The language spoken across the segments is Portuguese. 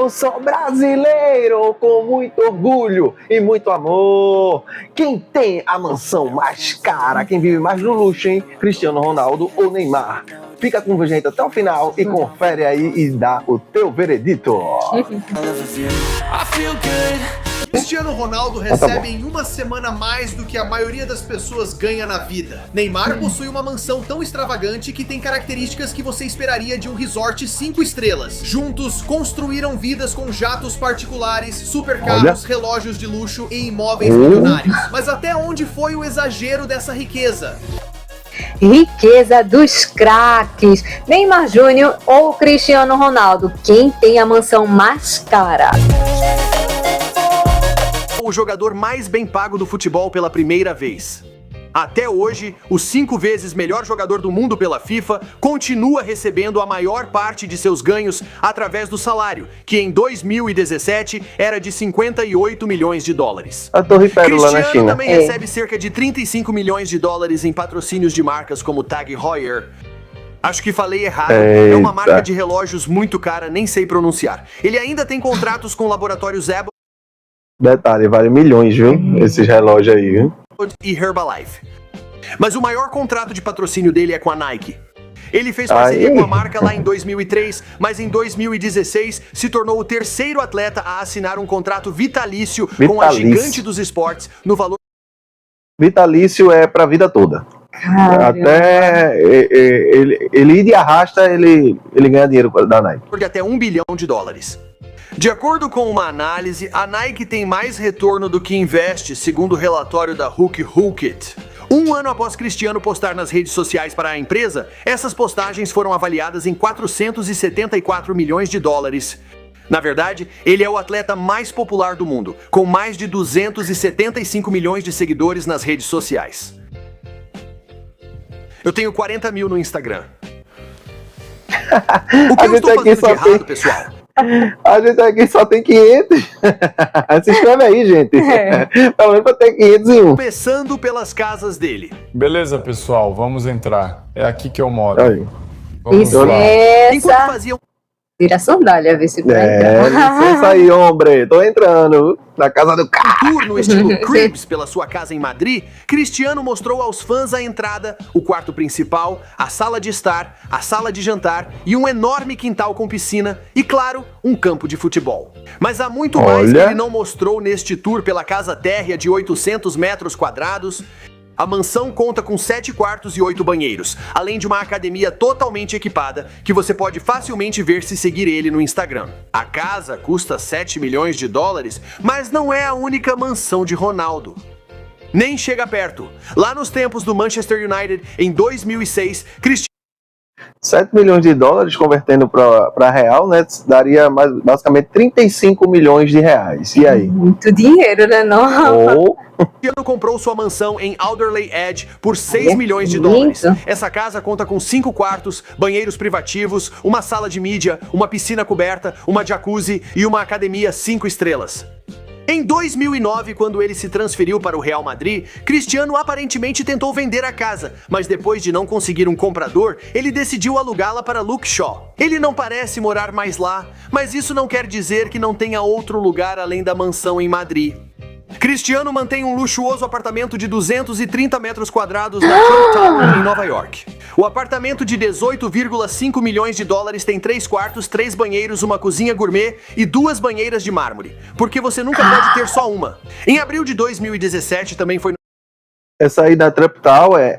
Eu sou brasileiro com muito orgulho e muito amor. Quem tem a mansão mais cara, quem vive mais no luxo, hein? Cristiano Ronaldo ou Neymar? Fica com a gente até o final e confere aí e dá o teu veredito. Cristiano Ronaldo recebe em uma semana mais do que a maioria das pessoas ganha na vida. Neymar possui uma mansão tão extravagante que tem características que você esperaria de um resort 5 estrelas. Juntos, construíram vidas com jatos particulares, supercarros, relógios de luxo e imóveis milionários. Mas até onde foi o exagero dessa riqueza? Riqueza dos craques. Neymar Júnior ou Cristiano Ronaldo? Quem tem a mansão mais cara? O jogador mais bem pago do futebol pela primeira vez. Até hoje, o 5 vezes melhor jogador do mundo pela FIFA continua recebendo a maior parte de seus ganhos através do salário, que em 2017 era de 58 milhões de dólares. A Torre Pérola na China. Também recebe cerca de 35 milhões de dólares em patrocínios de marcas como Tag Heuer. Acho que falei errado. É uma marca de relógios muito cara, nem sei pronunciar. Ele ainda tem contratos com laboratórios Abbott. Detalhe, vale milhões, viu? Esses relógios aí, viu? E Herbalife. Mas o maior contrato de patrocínio dele é com a Nike. Ele fez parceria com a marca lá em 2003, mas em 2016 se tornou o terceiro atleta a assinar um contrato vitalício com a gigante dos esportes no valor... Vitalício é pra vida toda. Caramba. Até ele ir de arrasta, ele ganha dinheiro da Nike. De até $1 bilhão. De acordo com uma análise, a Nike tem mais retorno do que investe, segundo o relatório da Hook. Um ano após Cristiano postar nas redes sociais para a empresa, essas postagens foram avaliadas em $474 milhões. Na verdade, ele é o atleta mais popular do mundo, com mais de 275 milhões de seguidores nas redes sociais. Eu tenho 40 mil no Instagram. O que eu estou fazendo de errado, pessoal? A gente aqui só tem 500. Se inscreve aí, gente. Pelo menos pra ter 501. Começando pelas casas dele. Beleza, pessoal, vamos entrar. É aqui que eu moro. Aí. Vamos lá. Enquanto faziam... Tira a sandália, vê se vai entrar. Licença aí, homem. Tô entrando na casa do cara. Tour no estilo Cribs pela sua casa em Madrid, Cristiano mostrou aos fãs a entrada, o quarto principal, a sala de estar, a sala de jantar e um enorme quintal com piscina e, claro, um campo de futebol. Mas há muito mais que ele não mostrou neste tour pela casa térrea de 800 metros quadrados. A mansão conta com 7 quartos e 8 banheiros, além de uma academia totalmente equipada que você pode facilmente ver se seguir ele no Instagram. A casa custa $7 milhões, mas não é a única mansão de Ronaldo. Nem chega perto. Lá nos tempos do Manchester United, em 2006, Cristiano... $7 milhões convertendo para real, né? Daria basicamente 35 milhões de reais. E aí? Muito dinheiro, né? Não. Cristiano comprou sua mansão em Alderley Edge por $6 milhões. Essa casa conta com 5 quartos, banheiros privativos, uma sala de mídia, uma piscina coberta, uma jacuzzi e uma academia 5 estrelas. Em 2009, quando ele se transferiu para o Real Madrid, Cristiano aparentemente tentou vender a casa, mas depois de não conseguir um comprador, ele decidiu alugá-la para Luke Shaw. Ele não parece morar mais lá, mas isso não quer dizer que não tenha outro lugar além da mansão em Madrid. Cristiano mantém um luxuoso apartamento de 230 metros quadrados na Trump Tower, em Nova York. O apartamento de $18,5 milhões tem 3 quartos, 3 banheiros, uma cozinha gourmet e 2 banheiras de mármore, porque você nunca pode ter só uma. Em abril de 2017 também foi... Essa aí da Trump Tower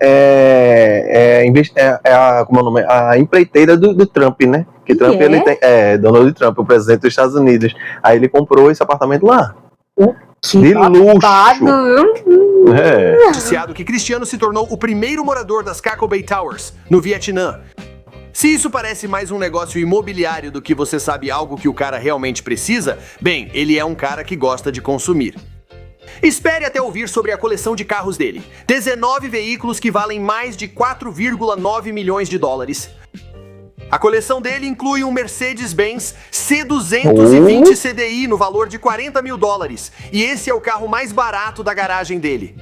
como é o nome? A empreiteira do Trump, né? Que Trump ele tem, Donald Trump, o presidente dos Estados Unidos. Aí ele comprou esse apartamento lá. De luxo. Noticiado que Cristiano se tornou o primeiro morador das Caco Bay Towers, no Vietnã. Se isso parece mais um negócio imobiliário do que você sabe algo que o cara realmente precisa, bem, ele é um cara que gosta de consumir. Espere até ouvir sobre a coleção de carros dele. 19 veículos que valem mais de $4,9 milhões. A coleção dele inclui um Mercedes-Benz C220 CDI no valor de $40 mil, e esse é o carro mais barato da garagem dele.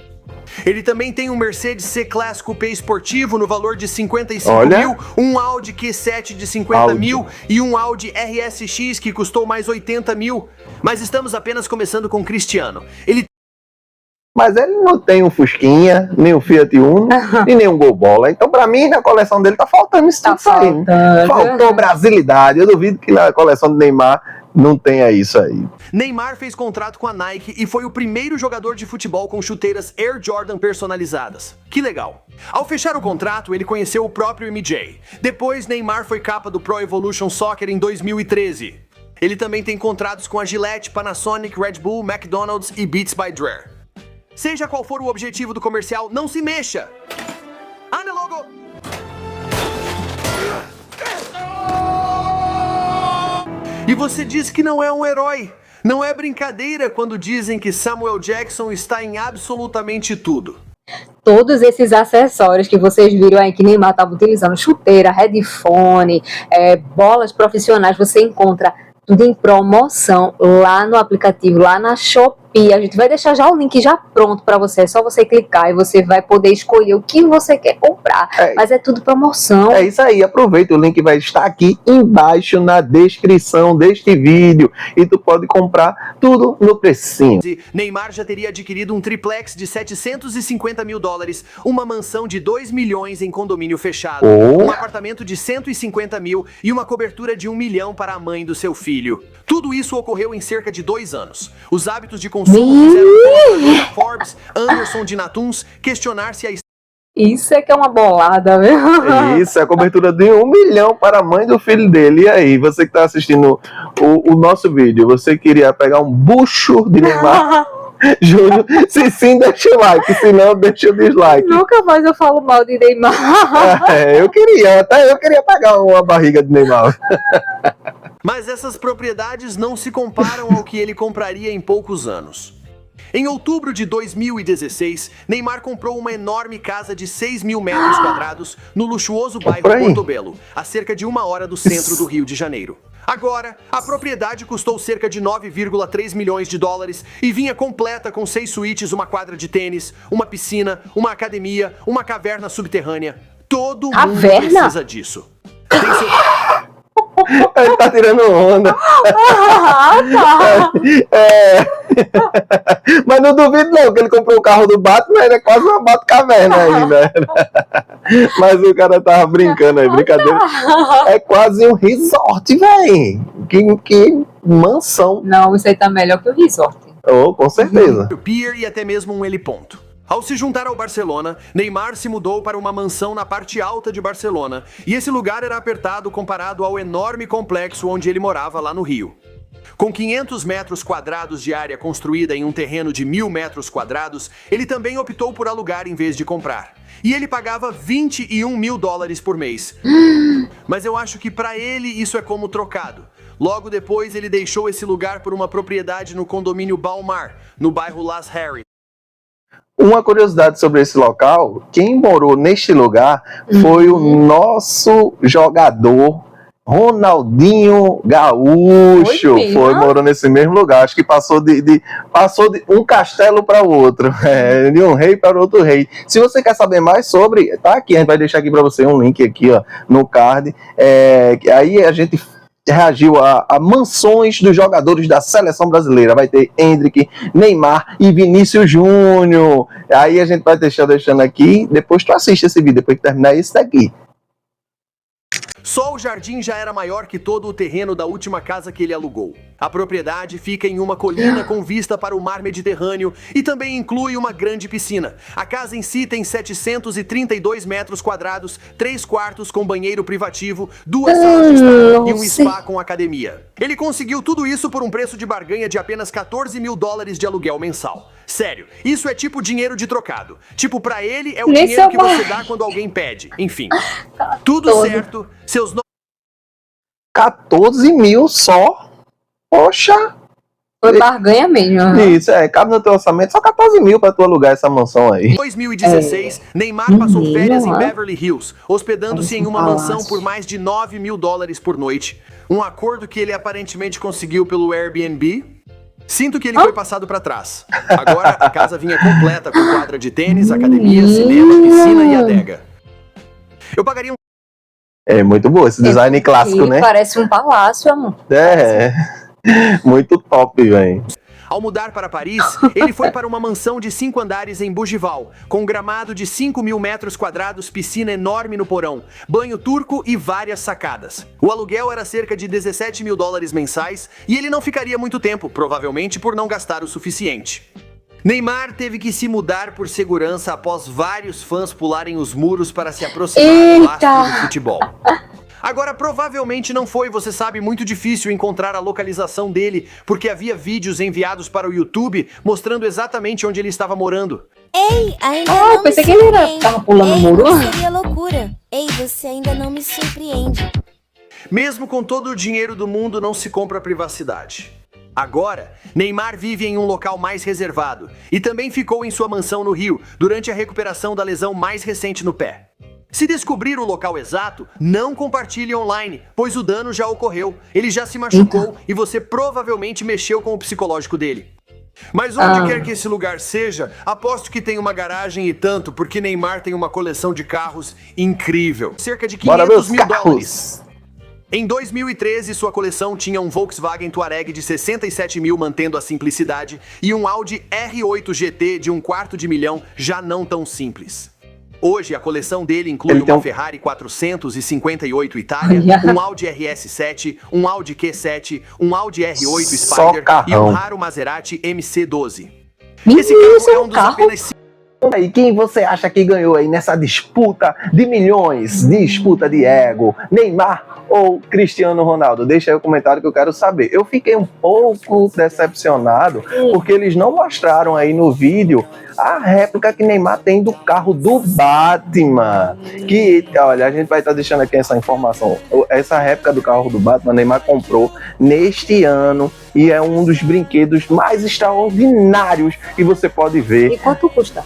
Ele também tem um Mercedes C-Class Coupé esportivo no valor de 55 Olha. mil, um Audi Q7 de 50 mil e um Audi RSX que custou mais 80 mil. Mas estamos apenas começando com Cristiano. Mas ele não tem um Fusquinha, nem um Fiat Uno e nem um Gol Bola. Então, pra mim, na coleção dele tá faltando isso tudo aí. Faltou brasilidade. Eu duvido que na coleção do Neymar não tenha isso aí. Neymar fez contrato com a Nike e foi o primeiro jogador de futebol com chuteiras Air Jordan personalizadas. Que legal. Ao fechar o contrato, ele conheceu o próprio MJ. Depois, Neymar foi capa do Pro Evolution Soccer em 2013. Ele também tem contratos com a Gillette, Panasonic, Red Bull, McDonald's e Beats by Dre. Seja qual for o objetivo do comercial, não se mexa! Anda logo! E você diz que não é um herói. Não é brincadeira quando dizem que Samuel Jackson está em absolutamente tudo. Todos esses acessórios que vocês viram aí que Neymar estava utilizando, chuteira, headphone, bolas profissionais, você encontra tudo em promoção lá no aplicativo, lá na Shopee. A gente vai deixar já o link já pronto para você. É só você clicar e você vai poder escolher o que você quer comprar. Mas é tudo promoção. É isso aí, aproveita, o link vai estar aqui embaixo na descrição deste vídeo. E tu pode comprar tudo no precinho. Neymar já teria adquirido um triplex de 750 mil dólares, uma mansão de 2 milhões em condomínio fechado, um apartamento de 150 mil e uma cobertura de 1 milhão para a mãe do seu filho. Tudo isso ocorreu em cerca de 2 anos. Os hábitos de consumo fizeram a Forbes, Anderson de Natuns, questionar se a... Isso é que é uma bolada, viu? Isso, é a cobertura de 1 milhão para a mãe do filho dele. E aí, você que está assistindo o nosso vídeo, você queria pegar um bucho de Neymar Júnior? Se sim, deixa o like, se não, deixa o dislike. Nunca mais eu falo mal de Neymar. Eu queria pegar uma barriga de Neymar. Mas essas propriedades não se comparam ao que ele compraria em poucos anos. Em outubro de 2016, Neymar comprou uma enorme casa de 6 mil metros quadrados no luxuoso bairro Portobello, a cerca de 1 hora do centro do Rio de Janeiro. Agora, a propriedade custou cerca de 9,3 milhões de dólares e vinha completa com 6 suítes, uma quadra de tênis, uma piscina, uma academia, uma caverna subterrânea. Todo mundo precisa disso. Tem seu... Ele tá tirando onda. Mas não duvido não que ele comprou o carro do Batman, ele é quase uma Batcaverna aí, né? Mas o cara tava brincando aí, brincadeira. É quase um resort, velho. Que mansão. Não, isso aí tá melhor que o resort. Oh, com certeza. O pier e até mesmo um heliponto. Ao se juntar ao Barcelona, Neymar se mudou para uma mansão na parte alta de Barcelona, e esse lugar era apertado comparado ao enorme complexo onde ele morava lá no Rio. Com 500 metros quadrados de área construída em um terreno de 1.000 metros quadrados, ele também optou por alugar em vez de comprar. E ele pagava 21 mil dólares por mês. Mas eu acho que para ele isso é como trocado. Logo depois ele deixou esse lugar por uma propriedade no condomínio Balmar, no bairro Las Harry. Uma curiosidade sobre esse local, quem morou neste lugar foi o nosso jogador Ronaldinho Gaúcho. Morou nesse mesmo lugar. Acho que passou de um castelo para o outro, de um rei para outro rei. Se você quer saber mais sobre, tá aqui, a gente vai deixar aqui para você um link aqui, ó, no card. Aí a gente reagiu a mansões dos jogadores da seleção brasileira. Vai ter Endrick, Neymar e Vinícius Júnior. Aí a gente vai deixando aqui. Depois tu assiste esse vídeo, depois que terminar esse daqui. Só o jardim já era maior que todo o terreno da última casa que ele alugou. A propriedade fica em uma colina com vista para o mar Mediterrâneo e também inclui uma grande piscina. A casa em si tem 732 metros quadrados, 3 quartos com banheiro privativo, 2 salas de estar e um spa com academia. Ele conseguiu tudo isso por um preço de barganha de apenas 14 mil dólares de aluguel mensal. Sério, isso é tipo dinheiro de trocado. Tipo, pra ele é o dinheiro que você dá quando alguém pede. Enfim, tudo certo. Seus 14 mil só? Poxa! Foi barganha mesmo. Isso, cabe no teu orçamento só 14 mil pra tu alugar essa mansão aí. Em 2016, Neymar passou férias em Beverly Hills, hospedando-se em uma mansão por mais de 9 mil dólares por noite. Um acordo que ele aparentemente conseguiu pelo Airbnb. Sinto que ele foi passado pra trás. Agora a casa vinha completa com quadra de tênis, academia, cinema, piscina e adega. Eu pagaria um... É muito bom esse design clássico, né? Parece um palácio, amor. É, muito top, velho. Ao mudar para Paris, ele foi para uma mansão de 5 andares em Bougival, com gramado de 5.000 metros quadrados, piscina enorme no porão, banho turco e várias sacadas. O aluguel era cerca de $17 mil mensais e ele não ficaria muito tempo, provavelmente por não gastar o suficiente. Neymar teve que se mudar por segurança após vários fãs pularem os muros para se aproximar do astro do futebol. Agora, provavelmente não foi, você sabe, muito difícil encontrar a localização dele, porque havia vídeos enviados para o YouTube mostrando exatamente onde ele estava morando. Ei, ainda não eu pensei que ele tava pulando o muro. Seria loucura. Ei, você ainda não me surpreende. Mesmo com todo o dinheiro do mundo, não se compra privacidade. Agora, Neymar vive em um local mais reservado e também ficou em sua mansão no Rio durante a recuperação da lesão mais recente no pé. Se descobrir o local exato, não compartilhe online, pois o dano já ocorreu, ele já se machucou e você provavelmente mexeu com o psicológico dele. Mas onde quer que esse lugar seja, aposto que tem uma garagem e tanto, porque Neymar tem uma coleção de carros incrível. Cerca de $500 mil. Em 2013, sua coleção tinha um Volkswagen Touareg de 67 mil, mantendo a simplicidade, e um Audi R8 GT de $250 mil, já não tão simples. Hoje, a coleção dele inclui uma Ferrari 458 Itália, um Audi RS7, um Audi Q7, um Audi R8 Spider e um raro Maserati MC12. Esse carro é um dos apenas... E quem você acha que ganhou aí nessa disputa de milhões, disputa de ego? Neymar ou Cristiano Ronaldo? Deixa aí o comentário que eu quero saber. Eu fiquei um pouco decepcionado porque eles não mostraram aí no vídeo a réplica que Neymar tem do carro do Batman. Que, olha, a gente vai estar deixando aqui essa informação. Essa réplica do carro do Batman, Neymar comprou neste ano e é um dos brinquedos mais extraordinários que você pode ver. E quanto custa?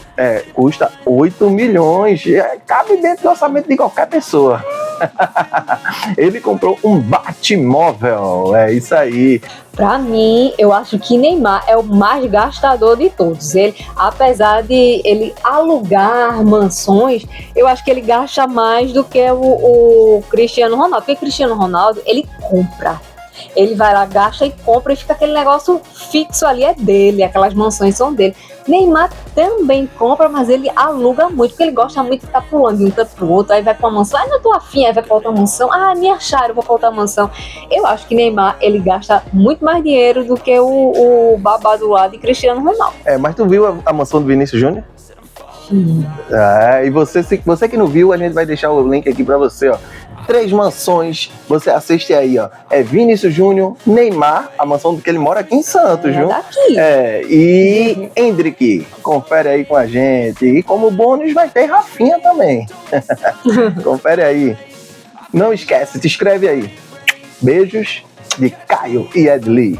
Custa 8 milhões. Cabe dentro do orçamento de qualquer pessoa. Ele comprou um Batmóvel. É isso aí. Pra mim, eu acho que Neymar é o mais gastador de todos. Ele, apesar de ele alugar mansões, eu acho que ele gasta mais do que o Cristiano Ronaldo. Porque o Cristiano Ronaldo, ele compra. Ele vai lá, gasta e compra e fica aquele negócio fixo ali, é dele, aquelas mansões são dele. Neymar também compra, mas ele aluga muito, porque ele gosta muito de ficar pulando de um canto pro outro, aí vai pra uma mansão, não tô afim, aí vai pra outra mansão, me acharam, eu vou pra outra mansão. Eu acho que Neymar, ele gasta muito mais dinheiro do que o babado lá de Cristiano Ronaldo. Mas tu viu a mansão do Vinícius Júnior? E você que não viu, a gente vai deixar o link aqui pra você, ó. 3 mansões, você assiste aí, ó. É Vinícius Júnior, Neymar, a mansão que ele mora aqui em Santos, viu? Daqui. E Hendrick, confere aí com a gente. E como bônus vai ter Rafinha também. Confere aí. Não esquece, te inscreve aí. Beijos de Caio e Edli.